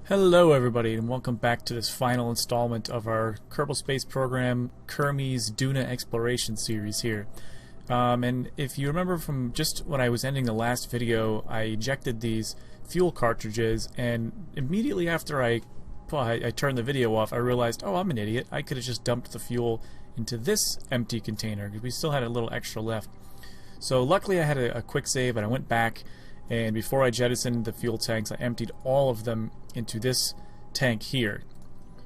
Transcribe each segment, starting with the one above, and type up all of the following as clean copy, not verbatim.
Hello everybody and welcome back to this final installment of our Kerbal Space Program Kermes Duna exploration series here. And if you remember from just when I was ending the last video, I ejected these fuel cartridges, and immediately after I turned the video off, I realized, oh, I'm an idiot. I could have just dumped the fuel into this empty container because we still had a little extra left. So luckily I had a quick save and I went back, and before I jettisoned the fuel tanks, I emptied all of them into this tank here.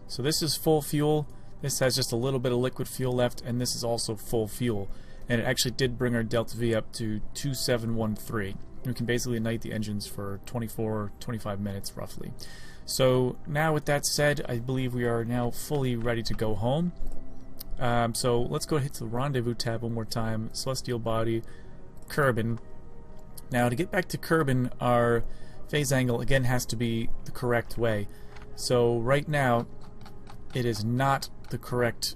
So this is full fuel, this has just a little bit of liquid fuel left, and this is also full fuel. And it actually did bring our delta V up to 2713. We can basically ignite the engines for 24-25 minutes roughly. So now with that said, I believe we are now fully ready to go home. So let's go hit the rendezvous tab one more time. Celestial body, Kerbin. Now to get back to Kerbin, our phase angle again has to be the correct way. So right now it is not the correct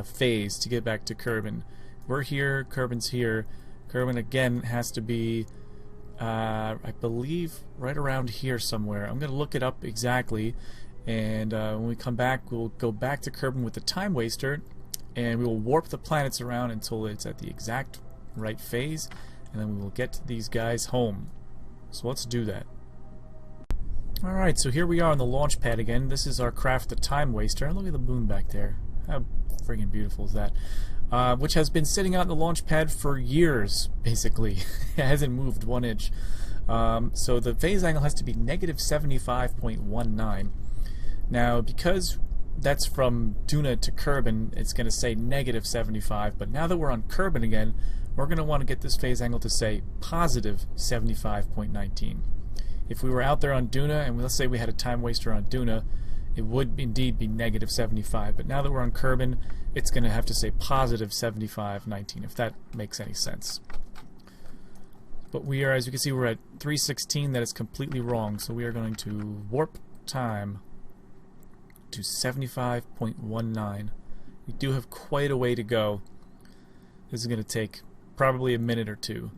phase to get back to Kerbin. We're here, Kerbin's here. Kerbin again has to be I believe right around here somewhere. I'm going to look it up exactly, and when we come back we'll go back to Kerbin with the time waster, and we will warp the planets around until it's at the exact right phase, and then we will get these guys home. So let's do that. Alright, so here we are on the launch pad again. This is our craft, the time waster. Look at the moon back there. How friggin' beautiful is that? Which has been sitting out in the launch pad for years, basically. It hasn't moved 1 inch. So the phase angle has to be negative 75.19. Now, because that's from Duna to Kerbin, it's going to say negative 75, but now that we're on Kerbin again, we're going to want to get this phase angle to say positive 75.19. If we were out there on Duna, and let's say we had a time waster on Duna, it would indeed be negative 75, but now that we're on Kerbin, it's going to have to say positive 75.19, if that makes any sense. But we are, as you can see, we're at 316. That is completely wrong, so we are going to warp time to 75.19. We do have quite a way to go. This is going to take probably a minute or two.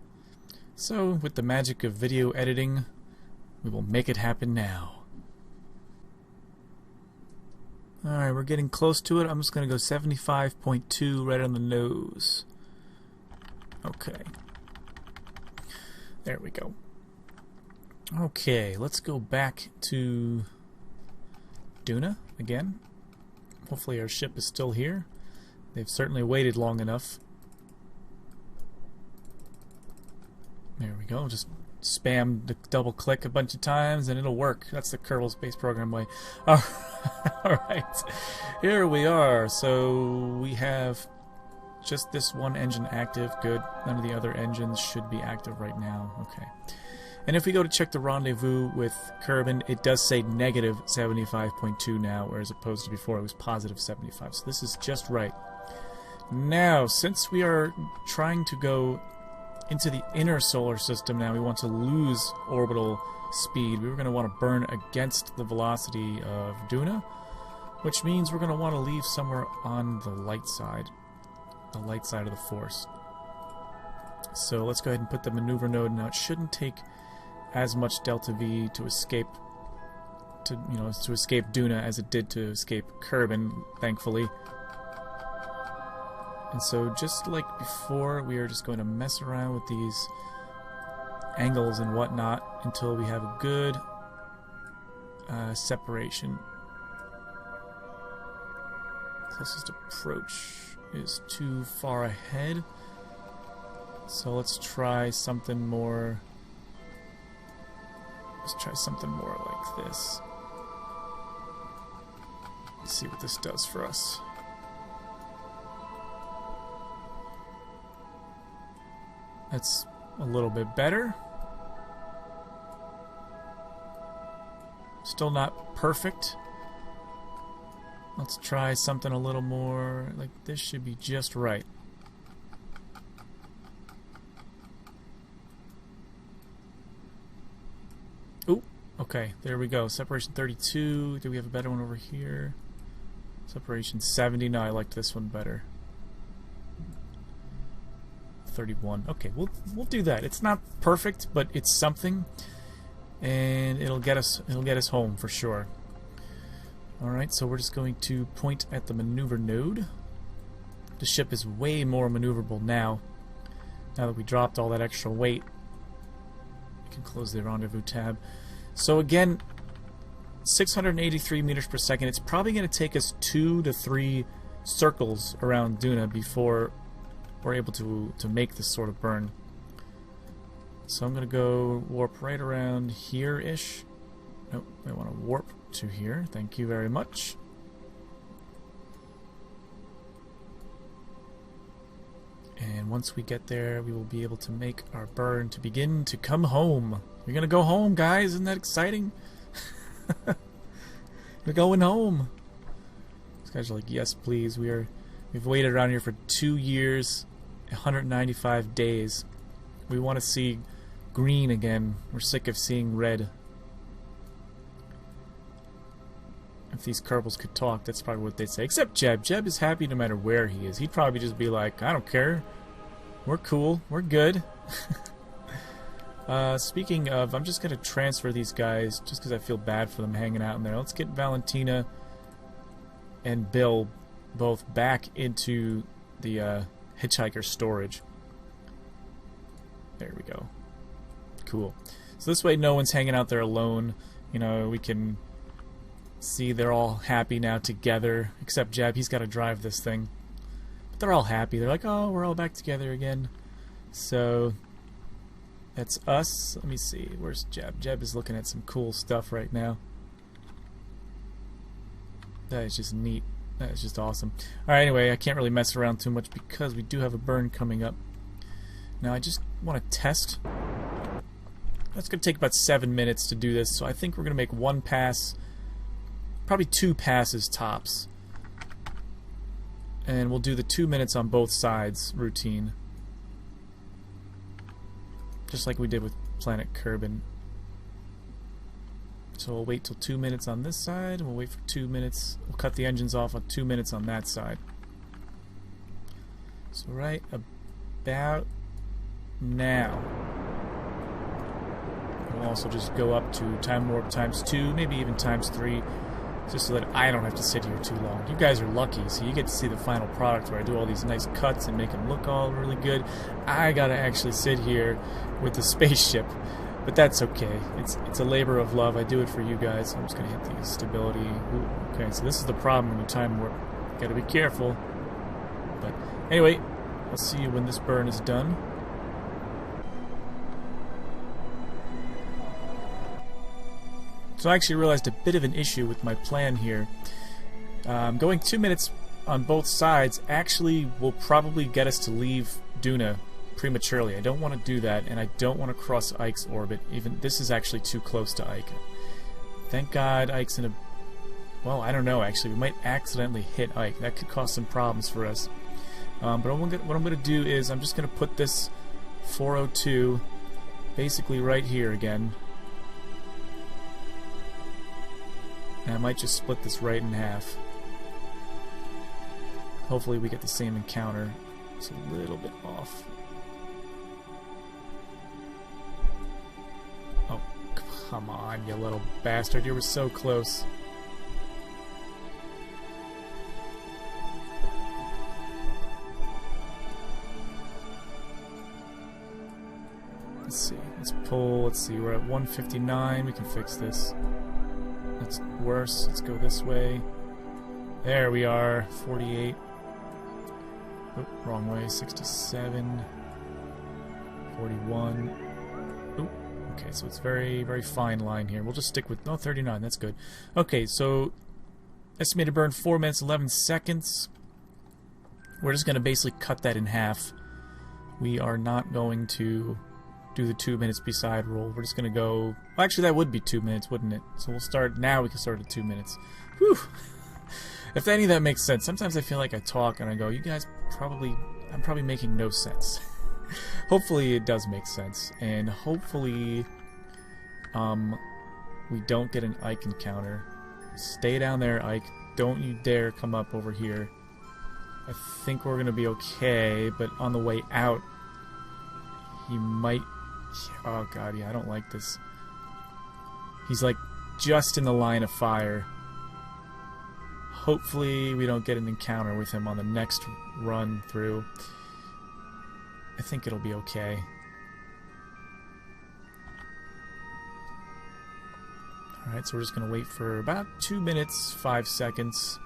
So, with the magic of video editing, we will make it happen now. Alright, we're getting close to it. I'm just going to go 75.2 right on the nose. Okay. There we go. Okay, let's go back to Duna again. Hopefully our ship is still here. They've certainly waited long enough. There we go. Just spam the double click a bunch of times and it'll work. That's the Kerbal Space Program way. Alright, here we are. So we have just this one engine active. Good. None of the other engines should be active right now. Okay. And if we go to check the rendezvous with Kerbin, it does say negative 75.2 now, whereas opposed to before it was positive 75. So this is just right. Now, since we are trying to go into the inner solar system now, we want to lose orbital speed. We were going to want to burn against the velocity of Duna, which means we're going to want to leave somewhere on the light side of the force. So let's go ahead and put the maneuver node. Now it shouldn't take as much delta V to escape Duna as it did to escape Kerbin, thankfully. And so just like before, we are just going to mess around with these angles and whatnot until we have a good separation. Closest approach is too far ahead. So let's try something more. Let's try something more like this. Let's see what this does for us. That's a little bit better. Still not perfect. Let's try something a little more, like this should be just right. Ooh, okay, there we go. Separation 32. Do we have a better one over here? Separation 70. No, I liked this one better. 31. Okay, we'll do that. It's not perfect, but it's something, and it'll get us home for sure. Alright, so we're just going to point at the maneuver node. The ship is way more maneuverable now that we dropped all that extra weight. We can close the rendezvous tab. So again, 683 meters per second. It's probably going to take us 2 to 3 circles around Duna before we're able to make this sort of burn. So I'm going to go warp right around here-ish. Nope, I want to warp to here. Thank you very much. And once we get there, we will be able to make our burn to begin to come home. You're going to go home, guys. Isn't that exciting? We're going home. These guys are like, yes, please. We've waited around here for 2 years, 195 days. We want to see green again. We're sick of seeing red. If these Kerbals could talk, that's probably what they'd say. Except Jeb. Jeb is happy no matter where he is. He'd probably just be like, I don't care. We're cool. We're good. Speaking of, I'm just going to transfer these guys just because I feel bad for them hanging out in there. Let's get Valentina and Bill both back into the hitchhiker storage. There we go. Cool. So this way no one's hanging out there alone. You know, we can see they're all happy now together. Except Jeb, he's got to drive this thing. But they're all happy. They're like, oh, we're all back together again. So that's us. Let me see. Where's Jeb? Jeb is looking at some cool stuff right now. That is just neat. That is just awesome. Alright, anyway, I can't really mess around too much because we do have a burn coming up. Now I just want to test. That's going to take about 7 minutes to do this, so I think we're going to make one pass, probably 2 passes tops. And we'll do the 2 minutes on both sides routine. Just like we did with Planet Kerbin. So we'll wait till 2 minutes on this side, and we'll wait for 2 minutes. We'll cut the engines off on 2 minutes on that side. So right about now. We'll also just go up to time warp ×2, maybe even ×3, just so that I don't have to sit here too long. You guys are lucky, so you get to see the final product where I do all these nice cuts and make them look all really good. I gotta actually sit here with the spaceship, but that's okay. It's a labor of love. I do it for you guys. I'm just gonna hit the stability. Ooh, okay, so this is the problem when you time warp. You gotta be careful. But anyway, I'll see you when this burn is done. So I actually realized a bit of an issue with my plan here. Going 2 minutes on both sides actually will probably get us to leave Duna prematurely. I don't want to do that, and I don't want to cross Ike's orbit. Even this is actually too close to Ike. Thank God Ike's in a... Well, I don't know, actually. We might accidentally hit Ike. That could cause some problems for us. But what I'm going to do is I'm just going to put this 402 basically right here again. And I might just split this right in half. Hopefully we get the same encounter. It's a little bit off. Oh, come on, you little bastard. You were so close. Let's see. Let's pull. Let's see. We're at 159. We can fix this. That's worse. Let's go this way. There we are. 48. Oh, wrong way. 67. 41. Oh, okay, so it's very, very fine line here. We'll just stick with... No, 39. That's good. Okay, so estimated burn 4 minutes, 11 seconds. We're just going to basically cut that in half. We are not going to do the 2 minutes beside roll. We're just going to go... Well, actually, that would be 2 minutes, wouldn't it? So we'll start... Now we can start at 2 minutes. Whew! If any of that makes sense. Sometimes I feel like I talk and I go, you guys probably... I'm probably making no sense. Hopefully it does make sense. And hopefully... we don't get an Ike encounter. Stay down there, Ike. Don't you dare come up over here. I think we're going to be okay, but on the way out, he might... Oh god, yeah, I don't like this. He's like just in the line of fire. hopefully we don't get an encounter with him on the next run through. I think it'll be okay. Alright, so we're just going to wait for about 2 minutes, 5 seconds.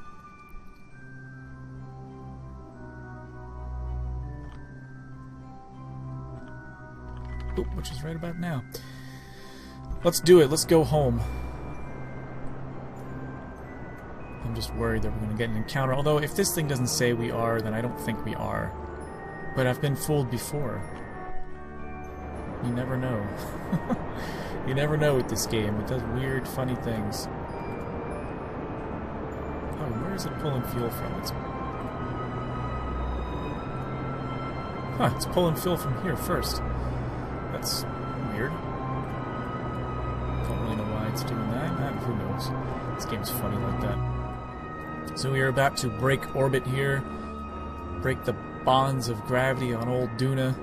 Oop, which is right about now. Let's do it. Let's go home. I'm just worried that we're going to get an encounter. Although, if this thing doesn't say we are, then I don't think we are. But I've been fooled before. You never know. You never know with this game. It does weird, funny things. Oh, where is it pulling fuel from? It's pulling fuel from here first. That's weird. Don't really know why it's doing that. Who knows? This game's funny like that. So we are about to break orbit here. Break the bonds of gravity on old Duna.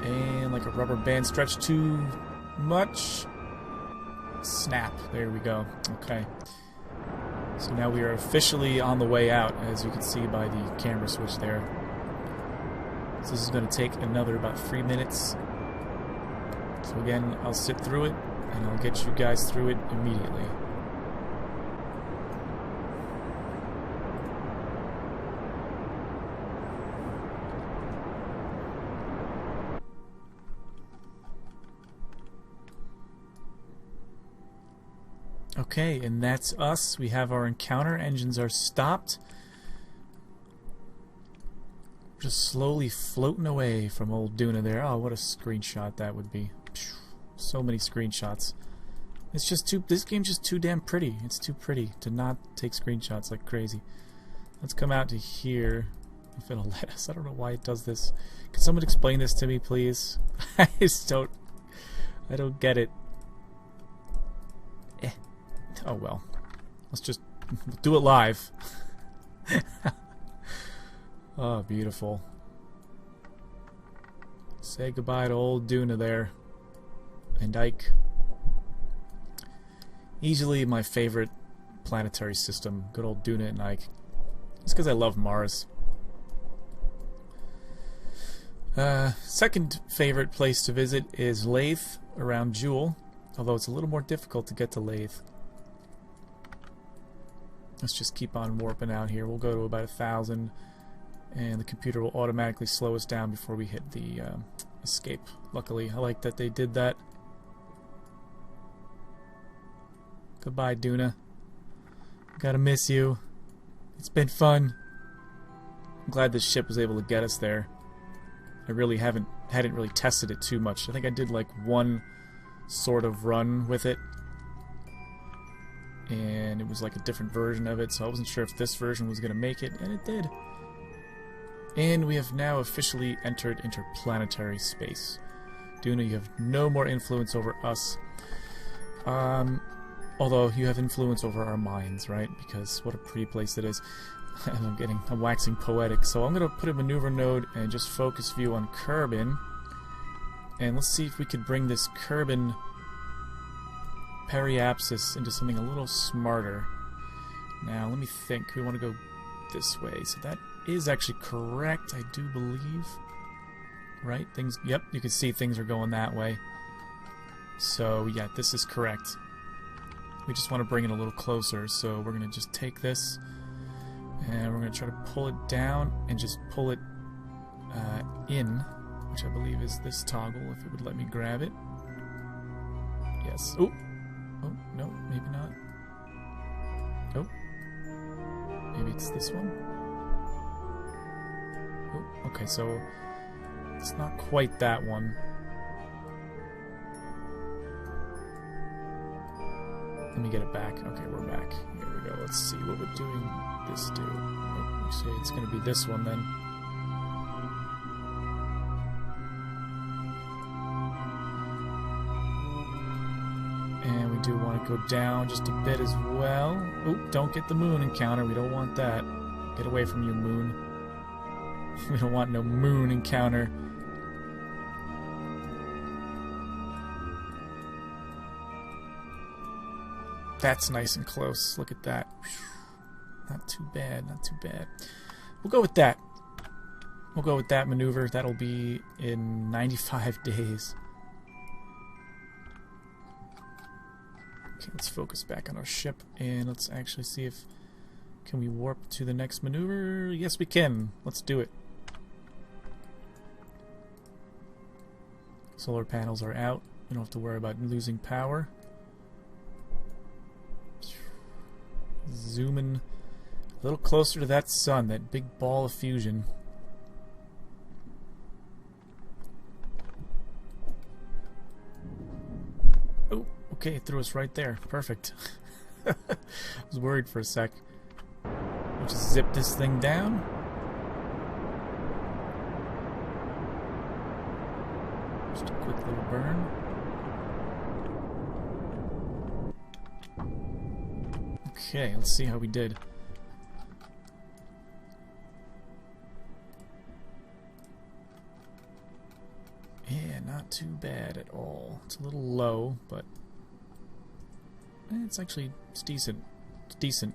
And like a rubber band stretched too much. Snap. There we go. Okay. So now we are officially on the way out, as you can see by the camera switch there. So this is going to take another about 3 minutes. So again, I'll sit through it, and I'll get you guys through it immediately. Okay, and that's us. We have our encounter. Engines are stopped. We're just slowly floating away from old Duna there. Oh, what a screenshot that would be. So many screenshots. It's just too... This game's just too damn pretty. It's too pretty to not take screenshots like crazy. Let's come out to here. If it'll let us. I don't know why it does this. Can someone explain this to me, please? I just don't... I don't get it. Oh well. Let's just do it live. Oh, beautiful. Say goodbye to old Duna there. And Ike. Easily my favorite planetary system. Good old Duna and Ike. It's because I love Mars. Second favorite place to visit is Lathe around Jewel. Although it's a little more difficult to get to Lathe. Let's just keep on warping out here. We'll go to about 1,000, and the computer will automatically slow us down before we hit the escape. Luckily, I like that they did that. Goodbye, Duna. Gotta miss you. It's been fun. I'm glad this ship was able to get us there. I really hadn't really tested it too much. I think I did like one sort of run with it. And it was like a different version of it, so I wasn't sure if this version was going to make it, and it did. And we have now officially entered interplanetary space. Duna, you have no more influence over us. Although you have influence over our minds, right? Because what a pretty place it is. And I'm waxing poetic. So I'm going to put a maneuver node and just focus view on Kerbin. And let's see if we could bring this Kerbin periapsis into something a little smarter. Now, let me think. We want to go this way. So that is actually correct, I do believe. Right? Things. Yep, you can see things are going that way. So, yeah, this is correct. We just want to bring it a little closer. So we're going to just take this, and we're going to try to pull it down and just pull it in, which I believe is this toggle, if it would let me grab it. Yes. Ooh. Oh, no, maybe not. Oh. Maybe it's this one. Oh, okay, so it's not quite that one. Let me get it back. Okay, we're back. Here we go. Let's see what we're doing this do. Oh, let's see, it's going to be this one then. And we do want to go down just a bit as well. Oh, don't get the moon encounter. We don't want that. Get away from you, moon. We don't want no moon encounter. That's nice and close. Look at that. Not too bad, not too bad. We'll go with that. We'll go with that maneuver. That'll be in 95 days. Okay, let's focus back on our ship and let's actually see if can we warp to the next maneuver. Yes, we can. Let's do it. Solar panels are out. We don't have to worry about losing power. Zoom in a little closer to that sun, that big ball of fusion. Oh, okay, it threw us right there. Perfect. I was worried for a sec. We'll just zip this thing down. Just a quick little burn. Okay, let's see how we did. Yeah, not too bad at all. It's a little low, but it's actually decent. It's decent.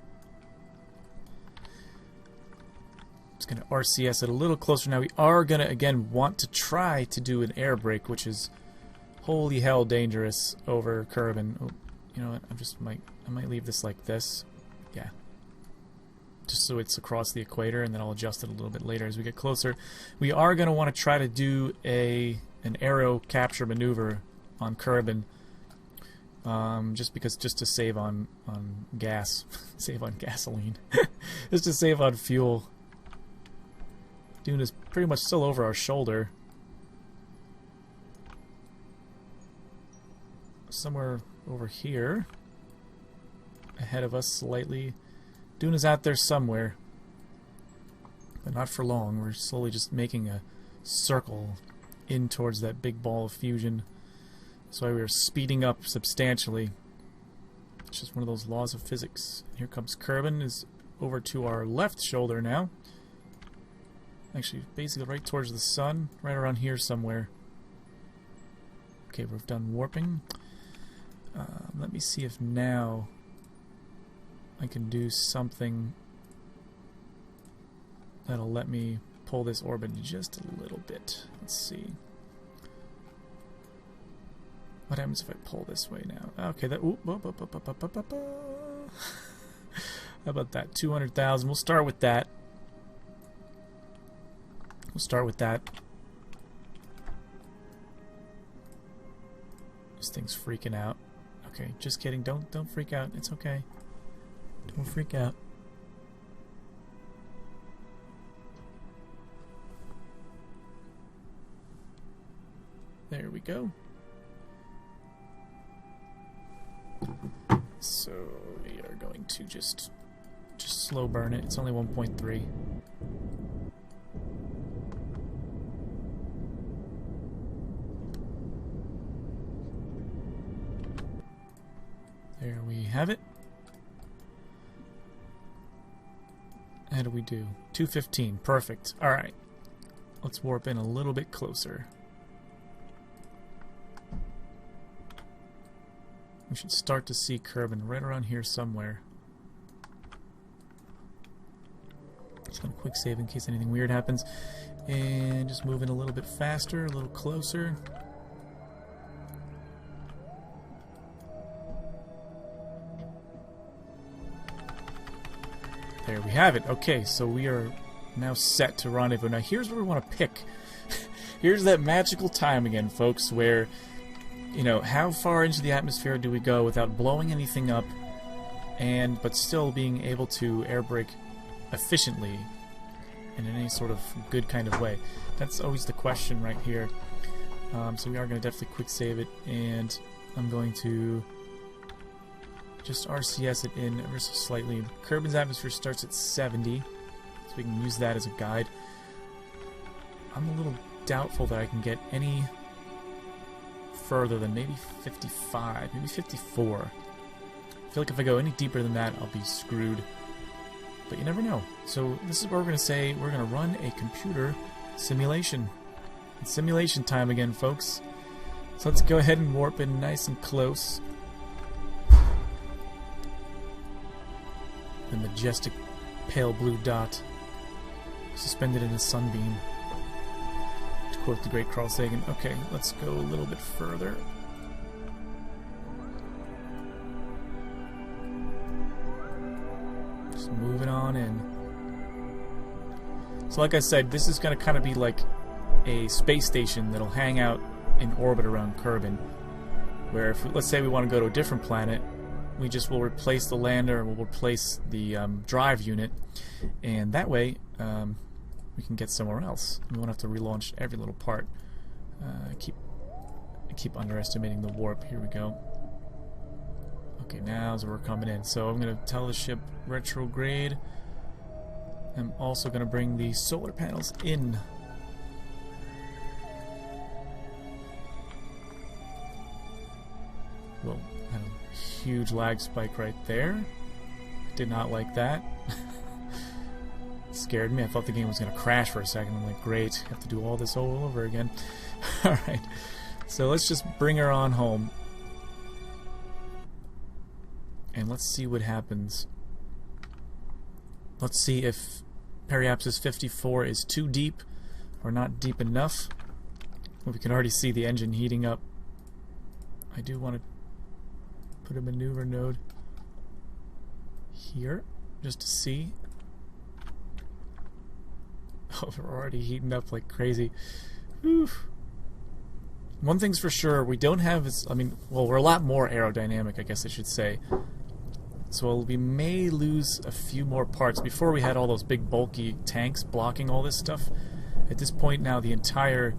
Just gonna RCS it a little closer now. We are gonna again want to try to do an air brake, which is holy hell dangerous over Kerbin. Oh, you know what? I might leave this like this. Yeah. Just so it's across the equator, and then I'll adjust it a little bit later as we get closer. We are going to want to try to do an aerocapture maneuver on Kerbin. Just to save on gas. Save on gasoline. Just to save on fuel. Duna's pretty much still over our shoulder. Somewhere over here. Ahead of us slightly. Duna's out there somewhere. But not for long. We're slowly just making a circle in towards that big ball of fusion. That's why we are speeding up substantially. It's just one of those laws of physics. Here comes Kerbin, is over to our left shoulder now. Actually, basically right towards the sun. Right around here somewhere. Okay, we've done warping. Let me see if now I can do something that'll let me pull this orbit just a little bit. Let's see. What happens if I pull this way now? Okay, that. Ooh, how about that? 200,000. We'll start with that. We'll start with that. This thing's freaking out. Okay, just kidding. Don't freak out. It's okay. Don't freak out. There we go. So we are going to just slow burn it. It's only 1.3. There we have it. How do we do? 215. Perfect. Alright. Let's warp in a little bit closer. We should start to see Kerbin right around here somewhere. Just gonna quick save in case anything weird happens. And just move in a little bit faster, a little closer. There we have it. Okay, so we are now set to rendezvous. Now here's where we want to pick. Here's that magical time again, folks, where, you know, how far into the atmosphere do we go without blowing anything up, but still being able to air brake efficiently and in any sort of good kind of way? That's always the question right here. So we are going to definitely quick save it, and I'm going to just RCS it in ever so slightly. Kerbin's atmosphere starts at 70, so we can use that as a guide. I'm a little doubtful that I can get any further than maybe 55, maybe 54. I feel like if I go any deeper than that, I'll be screwed. But you never know. So this is where we're going to say we're going to run a computer simulation. It's simulation time again, folks. So let's go ahead and warp in nice and close. The majestic pale blue dot suspended in a sunbeam. To quote the great Carl Sagan. Okay, let's go a little bit further. Just moving on in. So like I said, this is going to kind of be like a space station that'll hang out in orbit around Kerbin. Where if, let's say we want to go to a different planet, we just will replace the lander, and we'll replace the drive unit, and that way we can get somewhere else. We won't have to relaunch every little part. I keep underestimating the warp. Here we go. Okay, now as we're coming in. So I'm going to tell the ship retrograde. I'm also going to bring the solar panels in. Whoa, had a huge lag spike right there. Did not like that. Scared me. I thought the game was going to crash for a second. I'm like, great, have to do all this all over again. Alright, so let's just bring her on home. And let's see what happens. Let's see if Periapsis 54 is too deep or not deep enough. Well, we can already see the engine heating up. I do want to put a maneuver node here just to see. Oh, we're already heating up like crazy. Oof. One thing's for sure, we don't have as, well, we're a lot more aerodynamic, I guess I should say. So we may lose a few more parts. Before we had all those big bulky tanks blocking all this stuff. At this point now the entire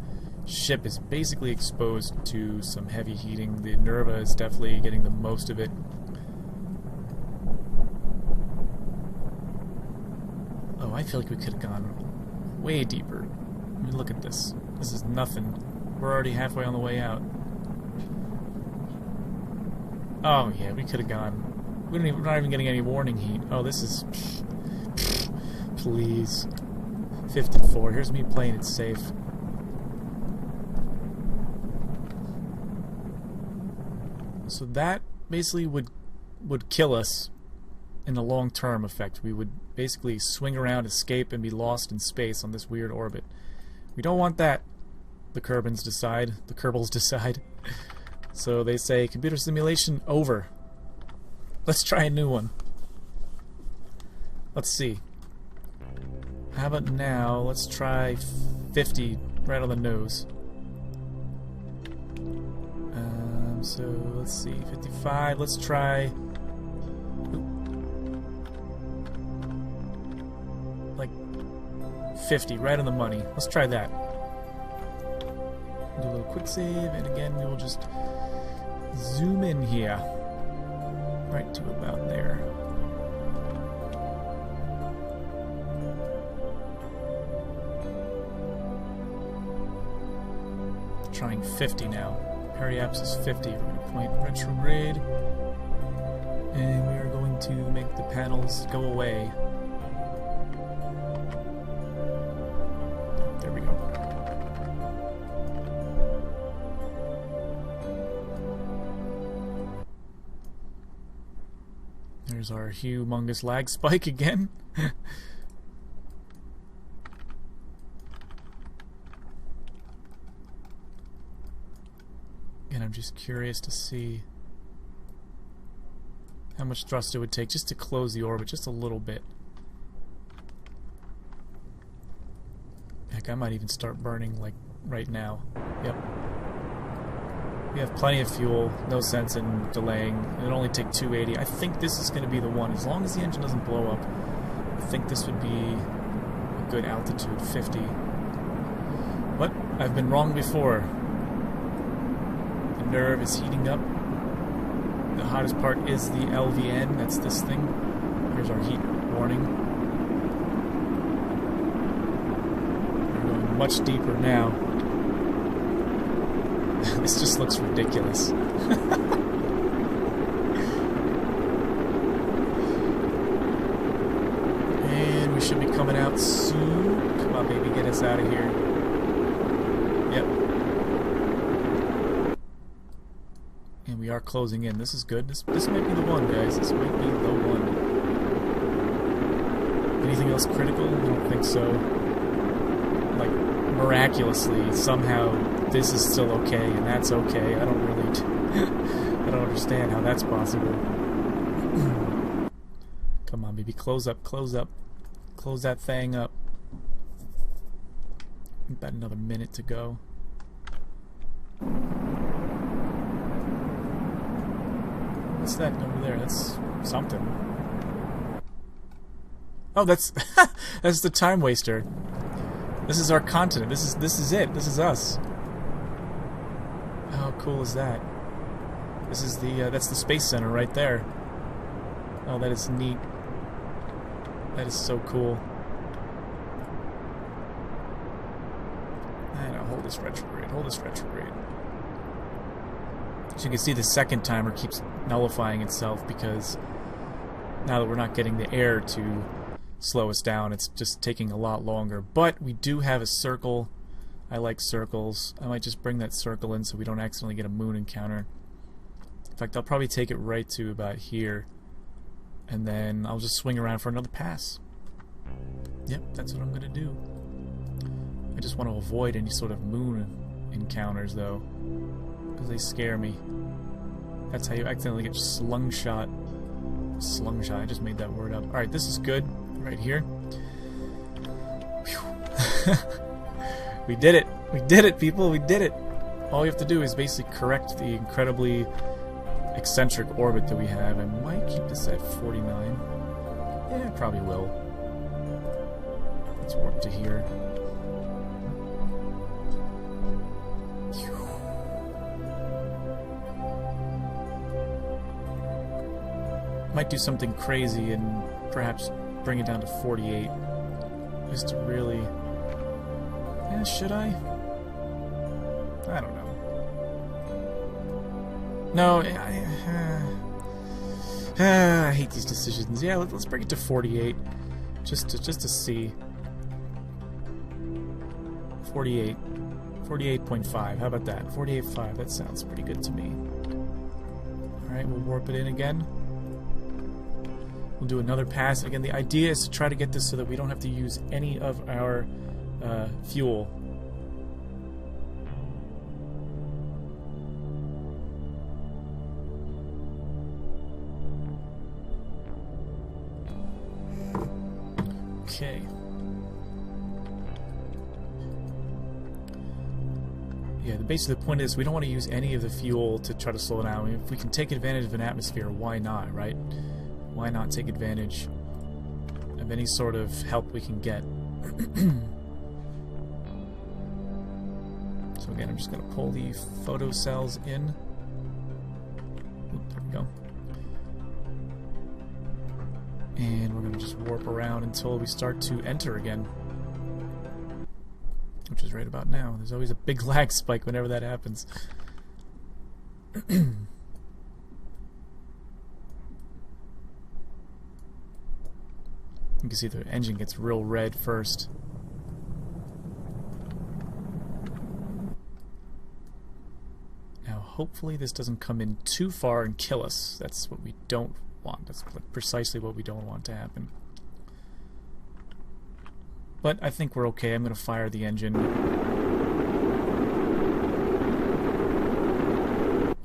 ship is basically exposed to some heavy heating. The Nerva is definitely getting the most of it. Oh, I feel like we could have gone way deeper. I mean, look at this. This is nothing. We're already halfway on the way out. Oh yeah, we could have gone. We're not even getting any warning heat. Oh, this is... Please. 54. Here's me playing it safe. So that basically would kill us in the long-term effect. We would basically swing around, escape, and be lost in space on this weird orbit. We don't want that. The Kerbins decide. The Kerbals decide. So they say, computer simulation over. Let's try a new one. Let's see. How about now, let's try 50 right on the nose. So let's see, 55, let's try like 50, right on the money. Let's try that. Do a little quick save, and again we will just zoom in here. Right to about there. Trying 50 now. Periapsis 50. We're going to point retrograde. And we are going to make the panels go away. There we go. There's our humongous lag spike again. And I'm just curious to see how much thrust it would take just to close the orbit just a little bit. Heck, I might even start burning like right now. Yep. We have plenty of fuel, no sense in delaying. It'll only take 280. I think this is going to be the one. As long as the engine doesn't blow up, I think this would be a good altitude, 50. But I've been wrong before. The nerve is heating up. The hottest part is the LVN. That's this thing. Here's our heat warning. We're going much deeper now. This just looks ridiculous. And we should be coming out soon. Come on, baby, get us out of here. Yep. And we are closing in. This is good. This might be the one, guys. This might be the one. Anything else critical? I don't think so. Like, miraculously, somehow, this is still okay, and that's okay. I don't really... I don't understand how that's possible. Come on, baby. Close up, close up. Close that thing up. About another minute to go. What's that over there? That's something. Oh, that's that's the time waster. This is our continent. This is it. This is us. How cool is that? This is the that's the space center right there. Oh, that is neat. That is so cool. I know, hold this retrograde. Hold this retrograde. So you can see the second timer keeps nullifying itself because now that we're not getting the air to slow us down, it's just taking a lot longer. But we do have a circle. I like circles. I might just bring that circle in so we don't accidentally get a moon encounter. In fact, I'll probably take it right to about here, and then I'll just swing around for another pass. Yep, that's what I'm gonna do. I just want to avoid any sort of moon encounters, though, because they scare me. That's how you accidentally get slungshot. Slungshot, I just made that word up. Alright, this is good. Right here. We did it! We did it, people! We did it! All we have to do is basically correct the incredibly eccentric orbit that we have. I might keep this at 49. Yeah, I probably will. Let's warp to here. Might do something crazy and perhaps bring it down to 48. Just to really... Yeah, should I? I don't know. No, I hate these decisions. Yeah, let's bring it to 48. Just to see. 48. 48.5. How about that? 48.5. That sounds pretty good to me. Alright, we'll warp it in again. We'll do another pass. Again, the idea is to try to get this so that we don't have to use any of our fuel. Okay. Yeah, basically the point is we don't want to use any of the fuel to try to slow it down. I mean, if we can take advantage of an atmosphere, why not, right? Why not take advantage of any sort of help we can get? So again, I'm just going to pull the photocells in. Oop, there we go. And we're going to just warp around until we start to enter again. Which is right about now. There's always a big lag spike whenever that happens. You can see the engine gets real red first. Now, hopefully this doesn't come in too far and kill us. That's what we don't want. That's precisely what we don't want to happen. But I think we're okay. I'm going to fire the engine.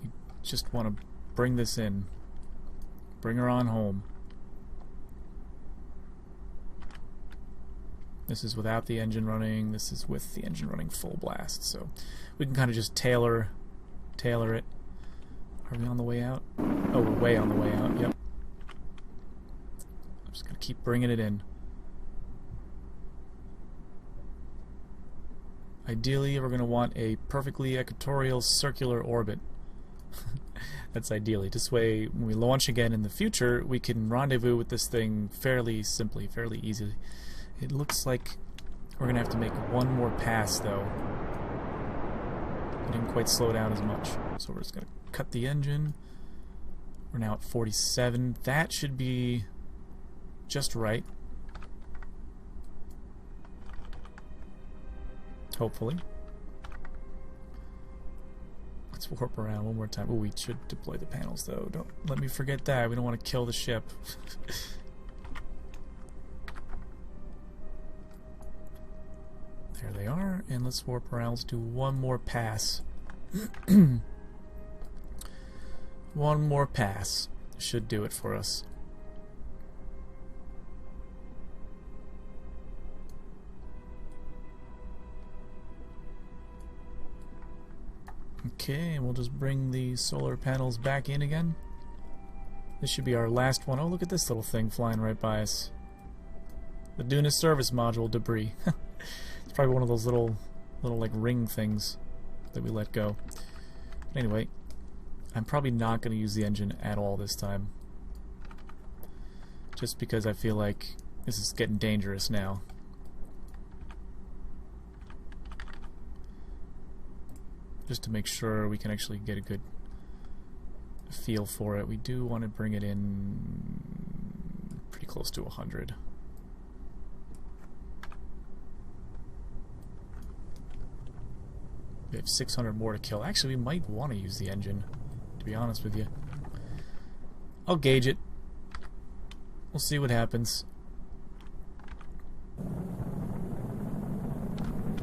You just want to bring this in. Bring her on home. This is without the engine running. This is with the engine running full blast. So we can kind of just tailor it. Are we on the way out? Oh, we're way on the way out. Yep. I'm just going to keep bringing it in. Ideally, we're going to want a perfectly equatorial circular orbit. That's ideally. This way, when we launch again in the future, we can rendezvous with this thing fairly simply, fairly easily. It looks like we're going to have to make one more pass, though. We didn't quite slow down as much. So we're just going to cut the engine. We're now at 47. That should be just right. Hopefully. Let's warp around one more time. Oh, we should deploy the panels, though. Don't let me forget that. We don't want to kill the ship. There they are, and let's warp around. Let's do one more pass. One more pass should do it for us. Okay, and we'll just bring the solar panels back in again. This should be our last one. Oh, look at this little thing flying right by us. The Duna service module debris. It's probably one of those little like ring things that we let go. But anyway, I'm probably not going to use the engine at all this time. Just because I feel like this is getting dangerous now. Just to make sure we can actually get a good feel for it. We do want to bring it in pretty close to 100. We have 600 more to kill. Actually, we might want to use the engine, to be honest with you. I'll gauge it. We'll see what happens.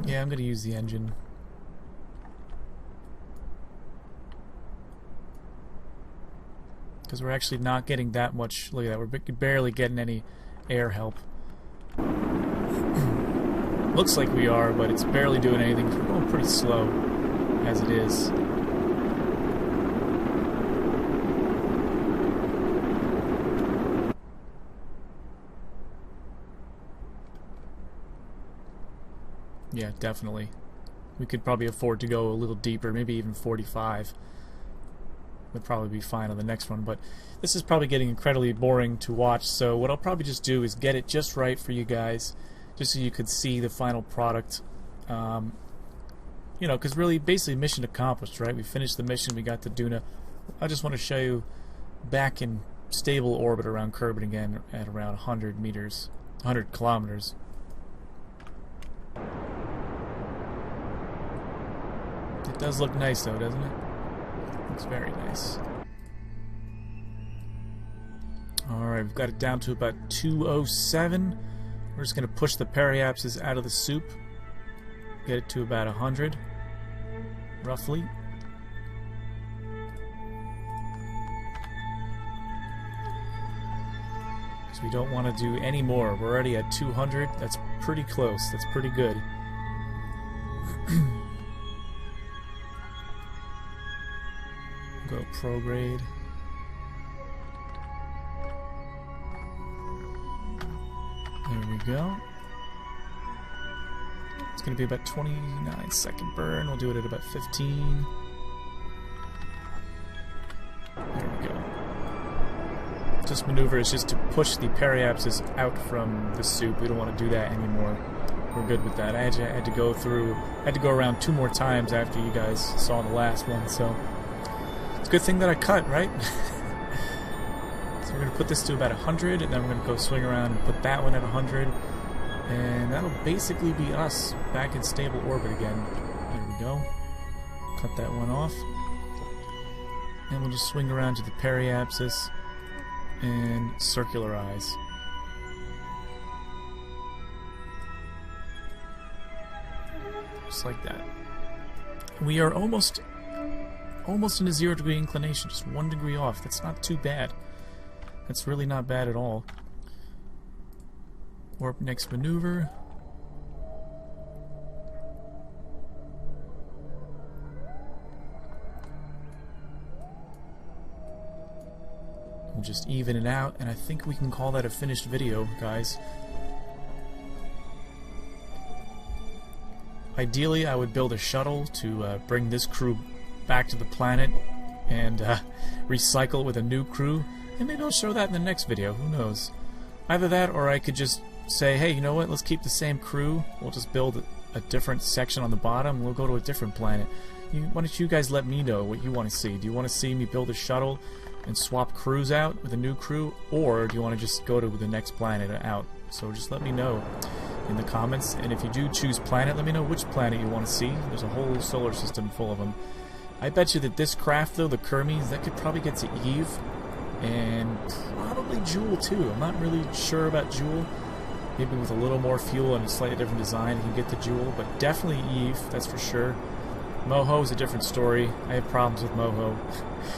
Yeah, I'm going to use the engine. Because we're actually not getting that much. Look at that, we're barely getting any air help. Looks like we are, but it's barely doing anything. We're going pretty slow as it is. Yeah, definitely. We could probably afford to go a little deeper, maybe even 45. Would probably be fine on the next one, but this is probably getting incredibly boring to watch, so what I'll probably just do is get it just right for you guys, just so you could see the final product. You know, because really, basically, mission accomplished, right? We finished the mission, we got to Duna. I just want to show you back in stable orbit around Kerbin again at around 100 meters, 100 kilometers. It does look nice, though, doesn't it? Looks very nice. Alright, we've got it down to about 207. We're just going to push the periapsis out of the soup. Get it to about 100, roughly. Because we don't want to do any more. We're already at 200. That's pretty close. That's pretty good. Go prograde. There we go. It's going to be about 29-second burn. We'll do it at about 15. There we go. This maneuver is just to push the periapsis out from the soup. We don't want to do that anymore. We're good with that. I had to go around 2 more times after you guys saw the last one, so it's a good thing that I cut, right? So we're going to put this to about 100, and then we're going to go swing around and put that one at 100. And that'll basically be us back in stable orbit again. There we go. Cut that one off. And we'll just swing around to the periapsis and circularize. Just like that. We are almost in a 0-degree inclination, just 1 degree off. That's not too bad. That's really not bad at all. Warp next maneuver. We'll just even it out, and I think we can call that a finished video, guys. Ideally, I would build a shuttle to bring this crew back to the planet and recycle with a new crew, and maybe I'll show that in the next video. Who knows? Either that, or I could just say, hey, you know what, let's keep the same crew, we'll just build a different section on the bottom, we'll go to a different planet. Why don't you guys let me know what you want to see? Do you want to see me build a shuttle and swap crews out with a new crew, or do you want to just go to the next planet out? So just let me know in the comments, and if you do choose planet, let me know which planet you want to see. There's a whole solar system full of them. I bet you that this craft, though, the Kermes, that could probably get to Eve, and probably Joule too. I'm not really sure about Joule. Maybe with a little more fuel and a slightly different design, you can get the Jewel, but definitely Eve, that's for sure. Moho is a different story. I have problems with Moho.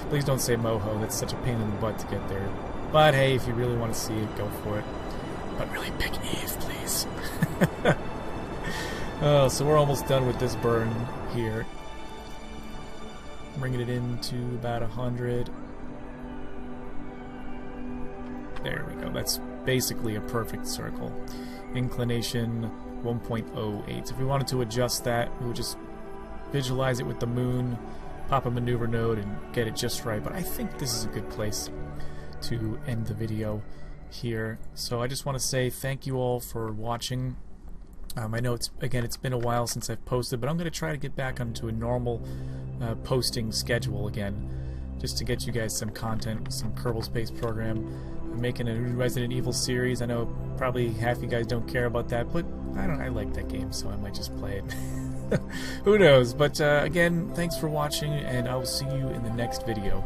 Please don't say Moho, that's such a pain in the butt to get there. But hey, if you really want to see it, go for it. But really pick Eve, please. Oh, so we're almost done with this burn here. Bringing it into about 100. There we go. That's basically a perfect circle. Inclination 1.08. If we wanted to adjust that, we would just visualize it with the moon, pop a maneuver node, and get it just right. But I think this is a good place to end the video here. So I just want to say thank you all for watching. I know it's been a while since I've posted, but I'm going to try to get back onto a normal posting schedule again, just to get you guys some content, some Kerbal Space Program. I'm making a new Resident Evil series. I know probably half you guys don't care about that, but I like that game, so I might just play it. Who knows? But again, thanks for watching, and I will see you in the next video.